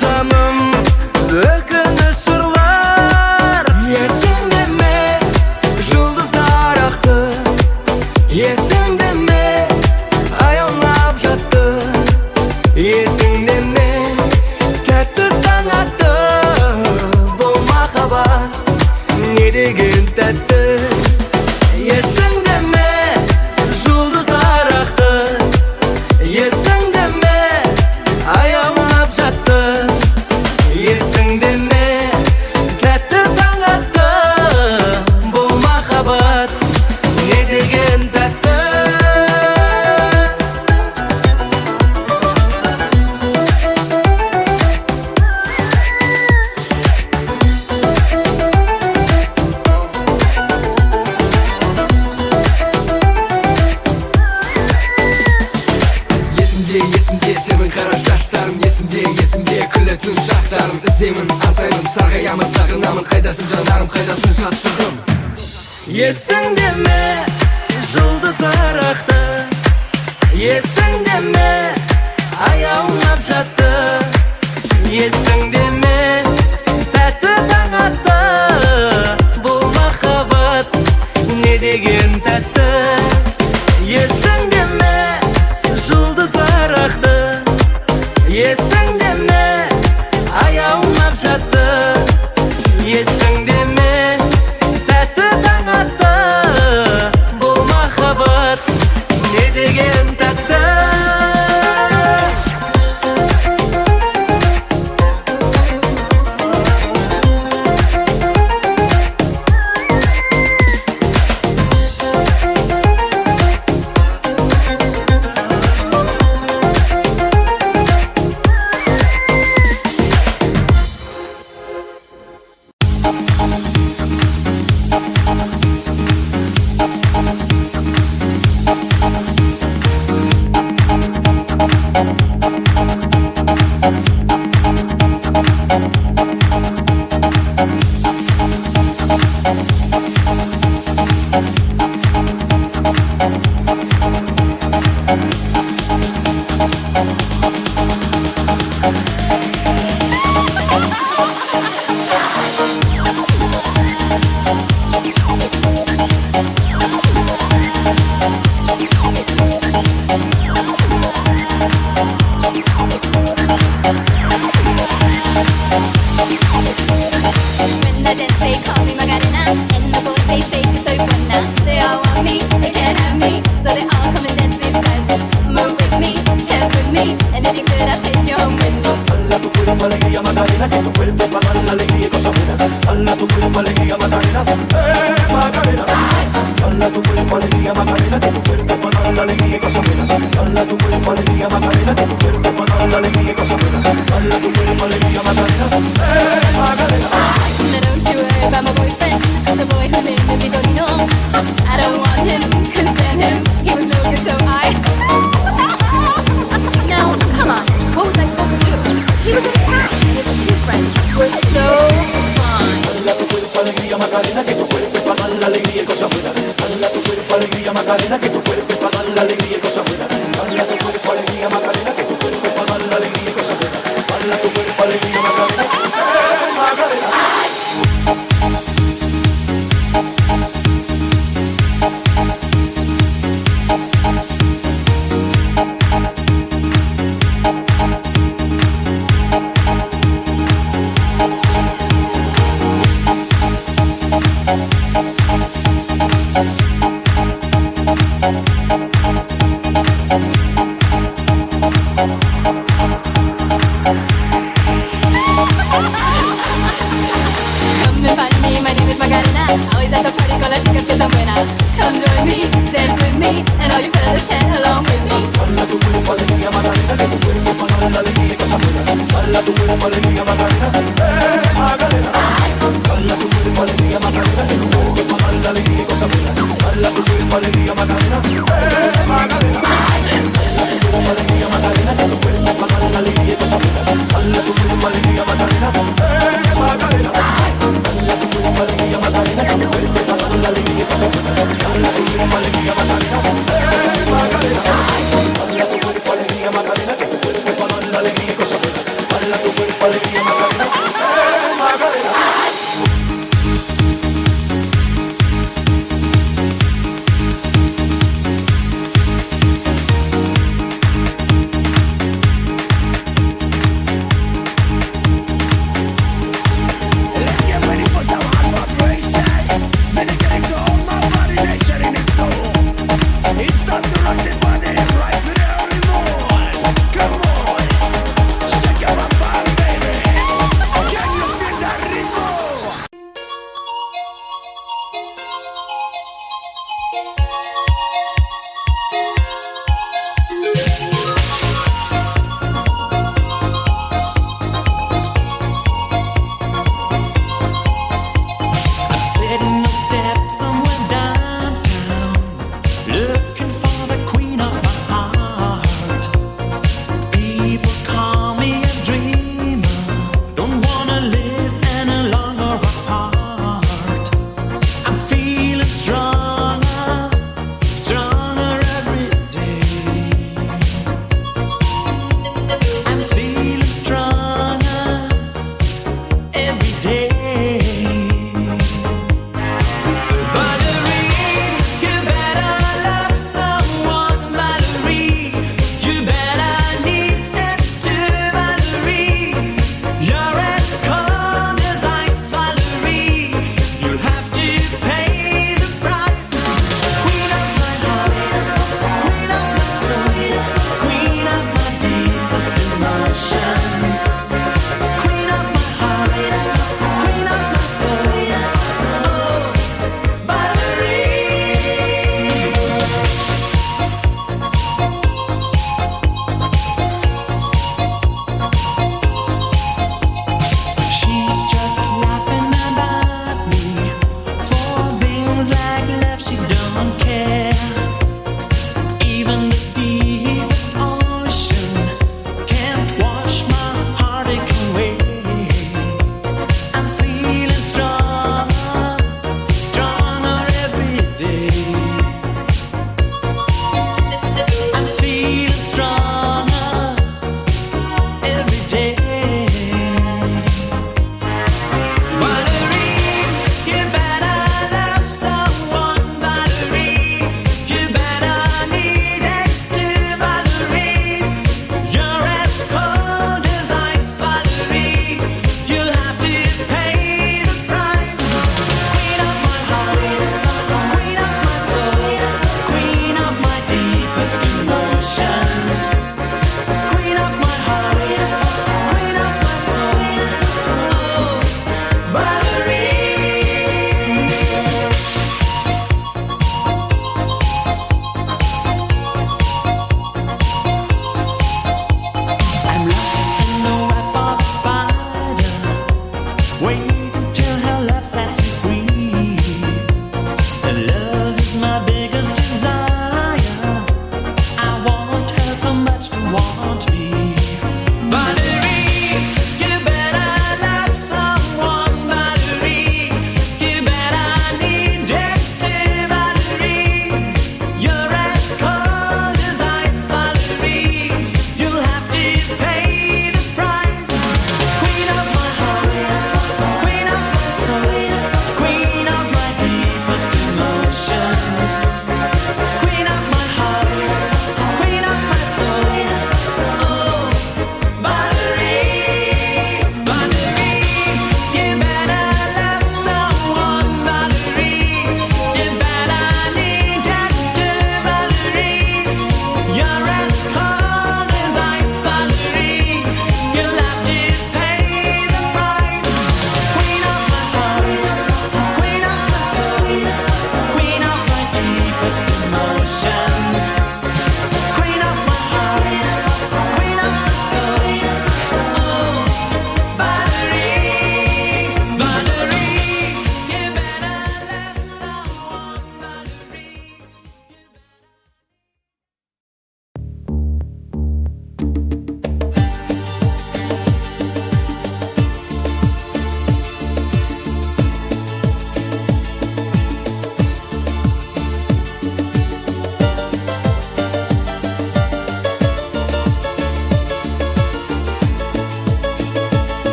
жаным өкініш ұрлар. Есіңде ме жұлдыздар ақты, есіңде ме аялап жатты, есіңде ме тәтті таң атты. Бұл махаббат не деген тәтті. Есіңде ме жұлдыздар ақты, есіңде ме аялап жатты, есіңде ме тәтті таң атты. Бұл махаббат не деген тәтті. Есімде сенің қара шаштарың, есімде күлетін шақтарың. Іздеймін, аңсаймын, сарғаямын, сағынамын. Қайдасың жанарым, қайдасың жаттығым. Есіңде ме жұлдыздар ақты, есіңде ме аялап жатты, есіңде ме тәтті таң атты. Бұл махаббат не деген тәтті. Есіңде ме жұлдыздар ақты, есіңде ме аялап жатты, есіңде ме тәтті таң атты. Бұл махаббат не деген тәтті. Alegría Macarena, que tu cuerpo para dar la alegría y cosas buenas. Dala tu cuerpo alegría Macarena, Macarena. Dala tu cuerpo alegría Macarena, que tu cuerpo para dar la alegría y cosas buenas. Dala tu cuerpo alegría Macarena, que tu cuerpo para dar la alegría y cosas buenas. Dala tu cuerpo alegría Macarena, Macarena. Now don't you worry about my boyfriend, the boy whose name is Vigorino. I don't want him, couldn't stand him, he was no good, so I Now, come on, what was I supposed to do? He was attacked, his two friends were so fine. Dala tu cuerpo alegría Macarena, que tu cuerpo para dar la alegría y cosas buenas. Dala tu cuerpo alegría Macarena, que tu cuerpo para dar la alegría y cosas buenas. Dala tu cuerpo alegría Macarena, que tu cuerpo para dar la alegría y cosas buenas. Dala tu cuerpo alegría Macarena, Macarena. Come and find me, my name is Macarena. Always at the party con las chicas que están buenas. Come join me, dance with me, and all you fellas chat along with me. Dala tu cuerpo alegría Macarena, que tu cuerpo para dar la alegría y cosas buenas. Dala tu cuerpo alegría Macarena, Macarena. Dala tu cuerpo alegría Macarena, que tu cuerpo para dar la alegría y cosas buenas. Dala tu cuerpo alegría Macarena, Macarena. Dala tu cuerpo alegría Macarena, que tu cuerpo para dar la alegría y cosas buenas. Dala tu cuerpo alegría Macarena, Macarena. Dala tu cuerpo alegría Macarena, que tu cuerpo para dar la alegría y cosas buenas. Dala tu cuerpo alegría Macarena, Macarena. Dala tu cuerpo alegría Macarena, que tu cuerpo para dar la alegría y cosas buenas. Dala tu cuerpo pay the price. Queen of my heart, queen of my soul, queen of my deepest emotions. Queen of my heart, queen of my soul. Oh, Valerie, Valerie, you better love someone, Valerie. You better need that too, Valerie. You're as cold as ice, Valerie.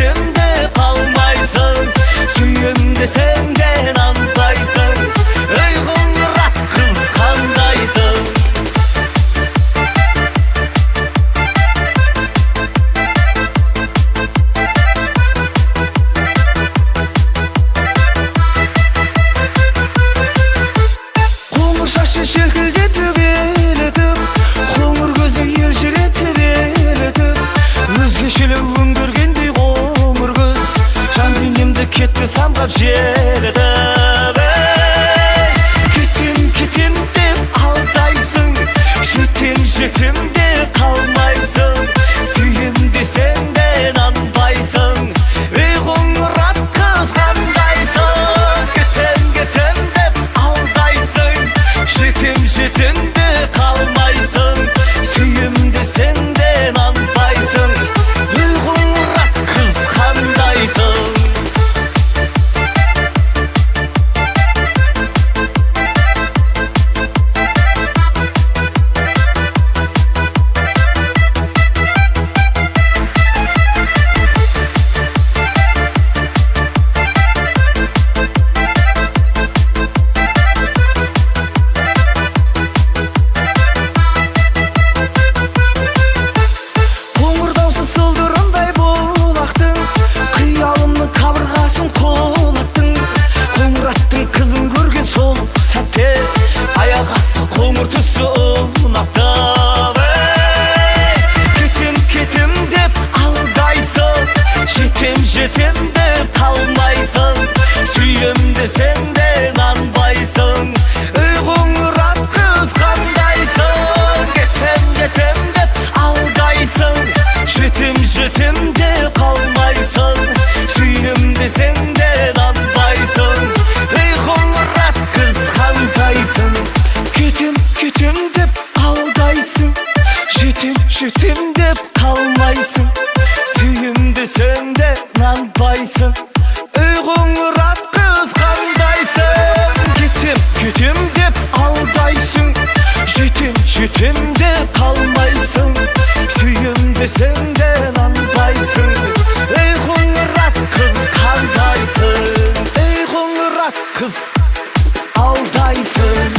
жетімде қалмайсың, сүйем десең де нанбайсың, ей қоңырат қыз қандайсың. Шекілдетіп елітіп, қоңыр көзі елжіретіп елітіп, өзгешелі өңгергендей қоңыр көз, жан дүниемді кетті самғап желітіп. Кетем деп алдайсың, жетем деп қалмайсың, сүйем десең де нанбайсың, ей қоңырат қыз қандайсың. Кетем деп алдайсың, жетем де қалмайсың, сүйем десең де нанбайсың, ей қоңырат қыз қандайсың. Қоңыр түсі ұнатып. Кетем деп алдайсың, жетем деп қалмайсың, сүйем десең де нанбайсың, ей қоңырат қыз қандайсың. Кетем деп алдайсың, жетем деп қалмайсың, сүйем десең де нанбайсың, ей қоңырат қыз қандайсың. Кетем деп алдайсың, жетем деп қалмайсың, сүйем десең де нанбайсың, ей қоңырат қыз қандайсың. Кетем деп алдайсың, жетем деп қалмайсың, сүйем десең де нанбайсың, ей қоңырат қыз қандайсың, ей қоңырат қыз алдайсың.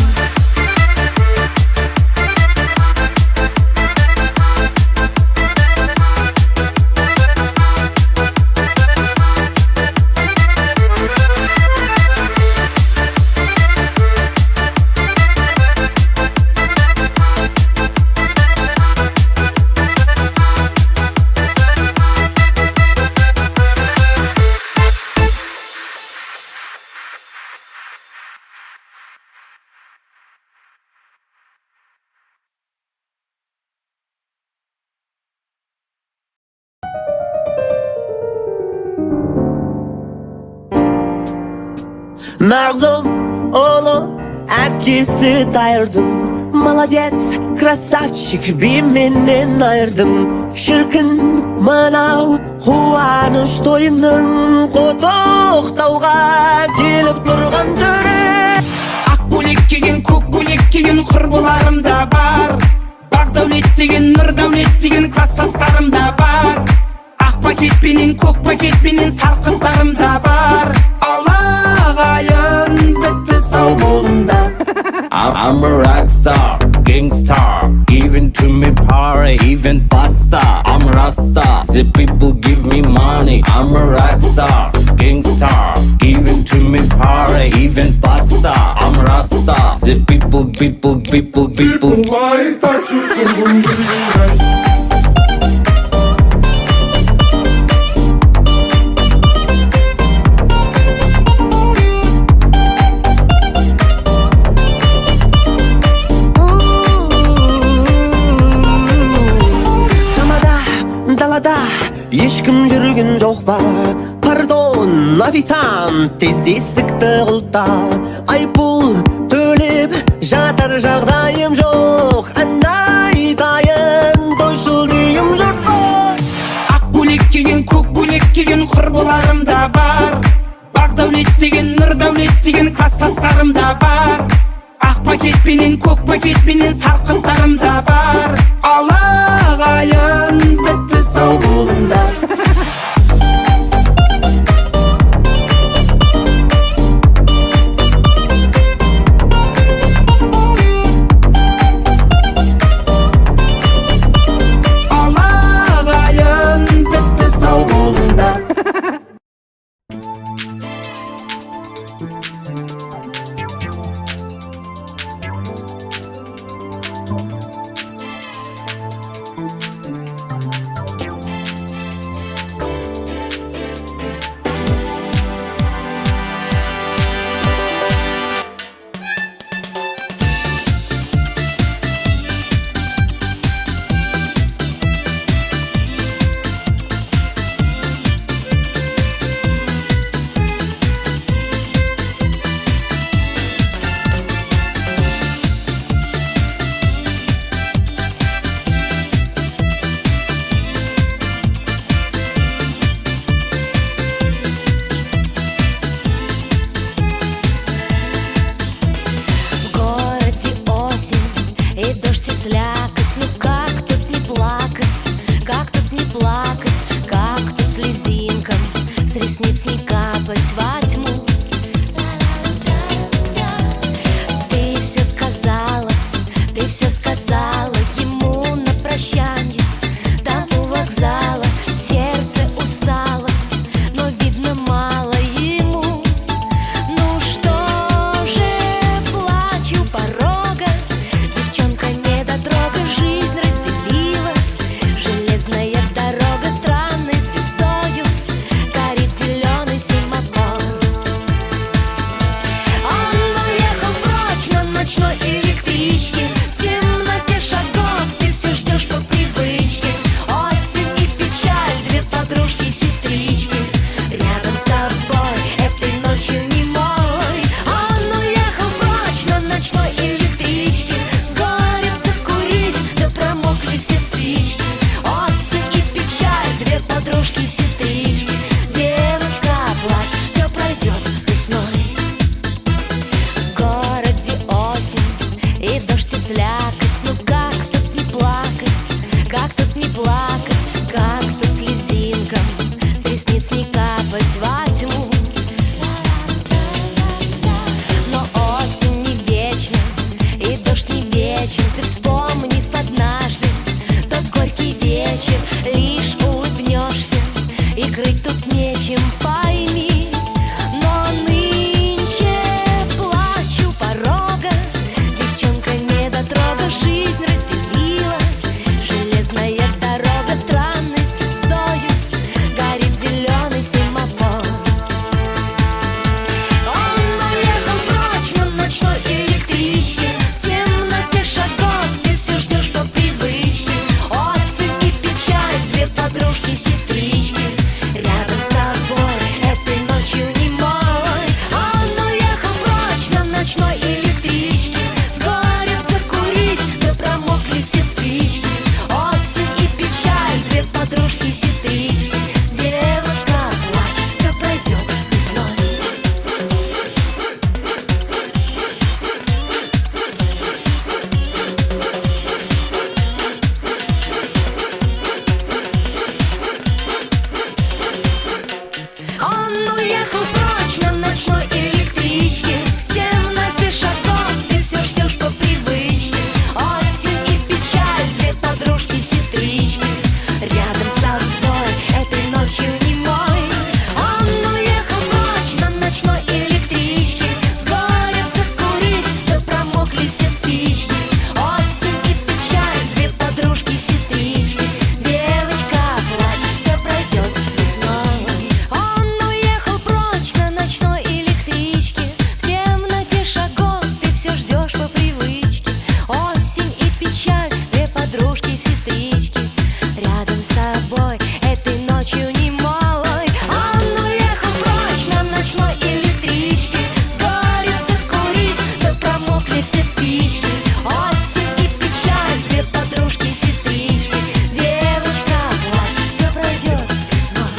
Мағлұм ұлы әпкесі дайырдым, молодец, красавчик, бименен айырдым. Шіркін мынау қуаныш тойының құттықтауға келіп тұрған түрі. Ақ көйлек киген, көк көйлек киген құрбыларым да бар. Бақ дәулет деген, нұр дәулет деген кластастарым да бар. Ақ пакетпенен, көк пакетпенен сарқыттарым да бар. Алағайын бітті сау болыңда. I'm a rock star, gangstar, giving to me power, even pasta. I'm Rasta, the people give me money. I'm a rock star, gangstar, giving to me power, even pasta. I'm Rasta, the people. Why touch you? Ешкім жүрген жоқ ба? Пардон, официант, тез есікті құлта. Айыппұл төлеп жатар жағдайым жоқ. Ән айтайын, тойшыл дүйім жұртқа. Ақ көйлек киген, көк көйлек киген құрбыларым да бар. Бақ дәулет деген, нұр дәулет деген кластастарым да бар. Ақ пакетпенен, көк пакетпенен сарқынтарым да бар. Алағайын бітті сау болыңдар. есть нечем, пойми. Но нынче плачу порога, девчонка недотрога жизнь разделила. Железная дорога странной звездою горит зеленый семафор. Он уехал прочь на ночной электричке, в темноте шагов ты все ждешь по привычке. Осень и печаль, две подружки-сестрички рядом с тобой этой ночью немой. Он уехал прочь на ночной электричке, с горем закурить, да промокли все спички. Осень и печаль, две подружки-сестрички. Девочка, плачь, все пройдет весной. Он уехал прочь на ночной электричке, в темноте шагов ты все ждешь по привычке. Осень и печаль, две подружки-сестрички рядом с тобой этой ночью немой. Он уехал прочь на ночной электричке, с горем закурить, да промокли все спички. Осень и печаль, две подружки-сестрички. Девочка, плачь, все пройдет весной. Он уехал прочь на ночной электричке, в темноте шагов ты все ждешь по привычке. Осень и печаль, две подружки-сестрички рядом с тобой этой ночью немой. Он уехал прочь на ночной электричке, с горем закурить, да промокли все спички. Осень и печаль, две подружки-сестрички. Девочка, плачь, все пройдет весной.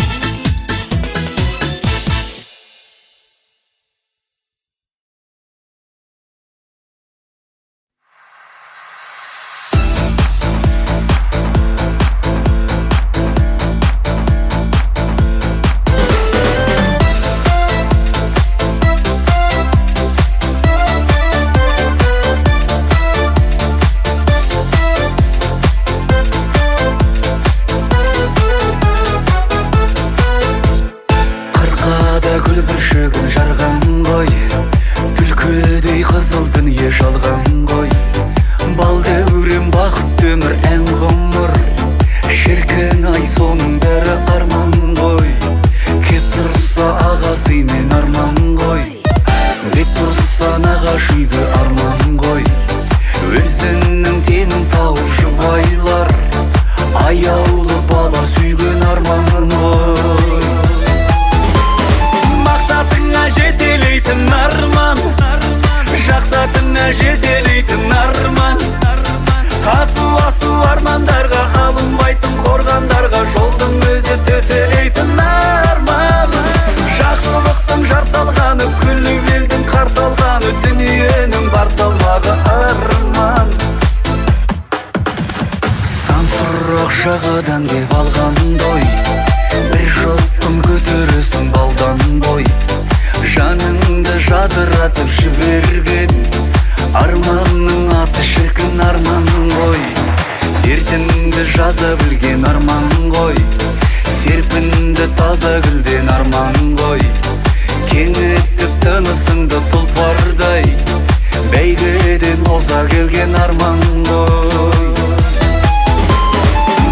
Арқада гүл бүршігін жарған ғой, түлкідей қызыл дүние жалған ғой. Бал дәурен бақыт өмір ән ғұмыр, шіркін ай соның бәрі арман ғой. Кеп тұрса ағасы мен арман ғой, бет тұрса нағашы үйге арман ғой. Өзінің теңін тауып жұбайлар, аяулы бала сүйген арман ғой. Мақсатыңа жетелейтін арман, жақсатыңа жетелейтін арман. Асу армандарға алынбайтын қорғандарға жолдың өзі төтелейтін арман. Жақсылықтың жар салғаны, күллі елдің қар салғаны, дүниенің бар салмағы арман. Сан сұрақ жағадан кеп алғандай, бір жұттың көтересің балдан бой. Жаныңды жадыратып жіберген арманның аты шіркін арман ғой. Дертіңді жаза білген арман ғой, серпінді таза гүлден арман ғой. Кеңітіп тынысыңды тұлпардай, бәйгеден оза келген арман ғой.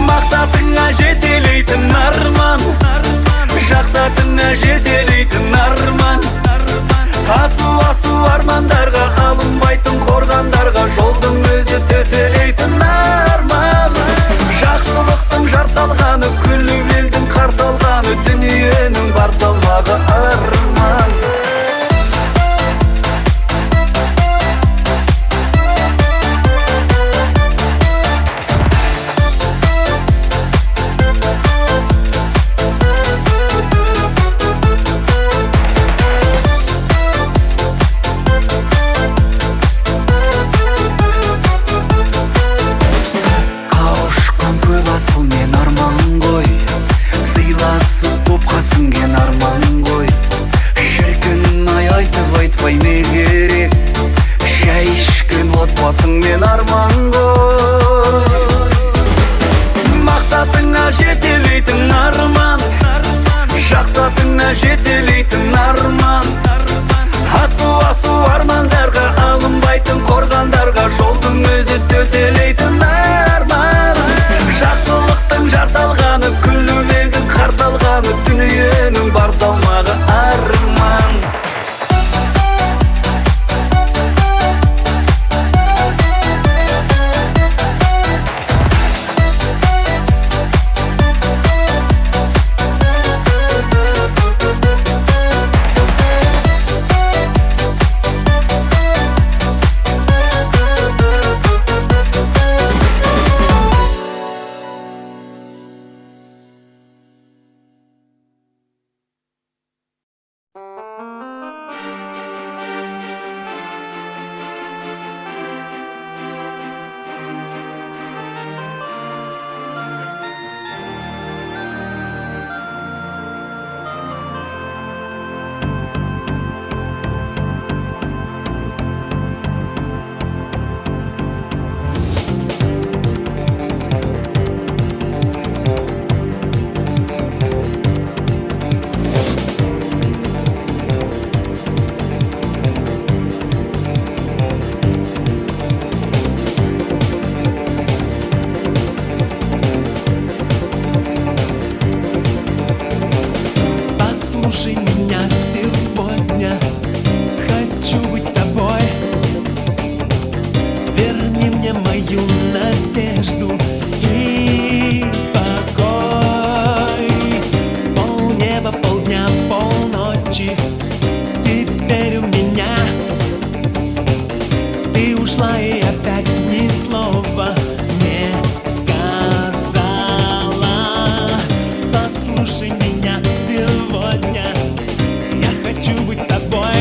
Мақсатыңа жетелейтін арман, жақсатыңа жетелейтін арман. Асу армандарға алынбайтын қорғандарға жолдың өзі төтелейтін арман. Жақсылықтың жар салғаны, күллі елдің қар салғаны, дүниенің бар салмағы арман. мақсатыңа жетелейтін арман. Асу армандарға алынбайтын қорғандарға жолдың өзі төтелейтін арман. Жақсылықтың жар салғаны, күллі елдің қар салғаны, дүниенің бар салмағы арман. Послушай меня сегодня, хочу быть с тобой. Верни мне мою надежду и покой. Полнеба, полдня, полночи, теперь у меня. Ты ушла и опять ни слова не сказала. Послушай меня сегодня, я хочу быть с тобой.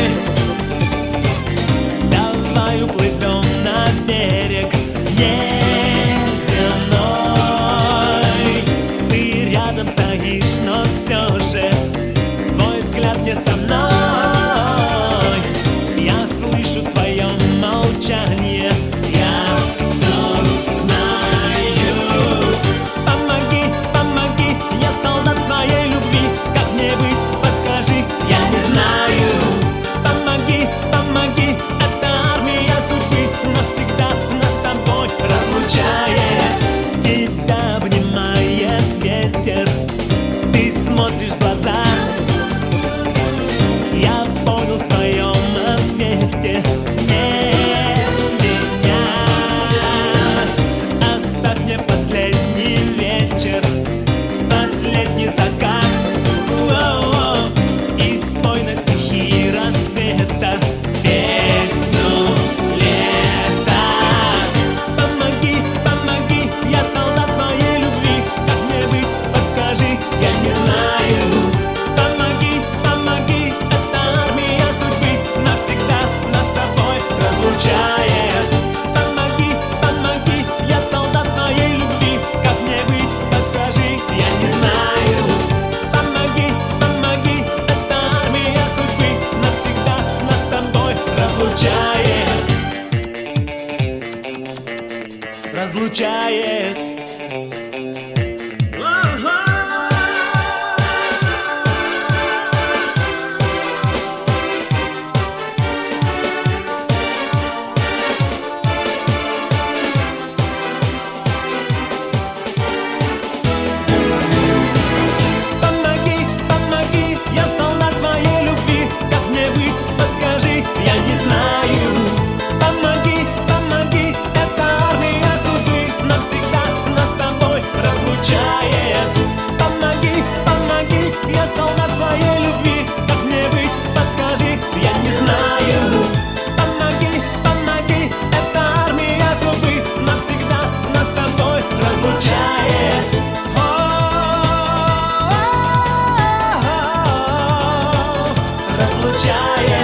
Давай уплывем на берег неземной. Ты рядом стоишь, но все же твой взгляд не со мной. Я слышу твое молчание, я все знаю. Помоги, помоги, я солдат своей любви. Как мне быть, подскажи, я не знаю. Помоги, помоги, это армия судьбы навсегда нас с тобой разлучает. Тебя обнимает ветер, ты смотришь в глаза. Я понял в твоем ответе, нет меня. Оставь мне последний вечер, последний закат. О-о-о. И спой на стихи рассвета песню лета. Помоги, помоги, я солдат своей любви. Как мне быть, подскажи, я не знаю. Помоги, помоги, это армия судьбы навсегда нас с тобой разлучает. Помоги, помоги, я солдат своей любви. Как мне быть, подскажи, я не знаю. Помоги, помоги, это армия судьбы навсегда нас с тобой разлучает. Разлучает. Помоги, помоги, я солдат своей любви. Как мне быть, подскажи, я не знаю. Помоги, помоги, это армия судьбы навсегда нас с тобой разлучает. Помоги, помоги, я солдат своей любви. Как мне быть, подскажи, я не знаю. Помоги, помоги, это армия судьбы навсегда нас с тобой разлучает. Разлучает.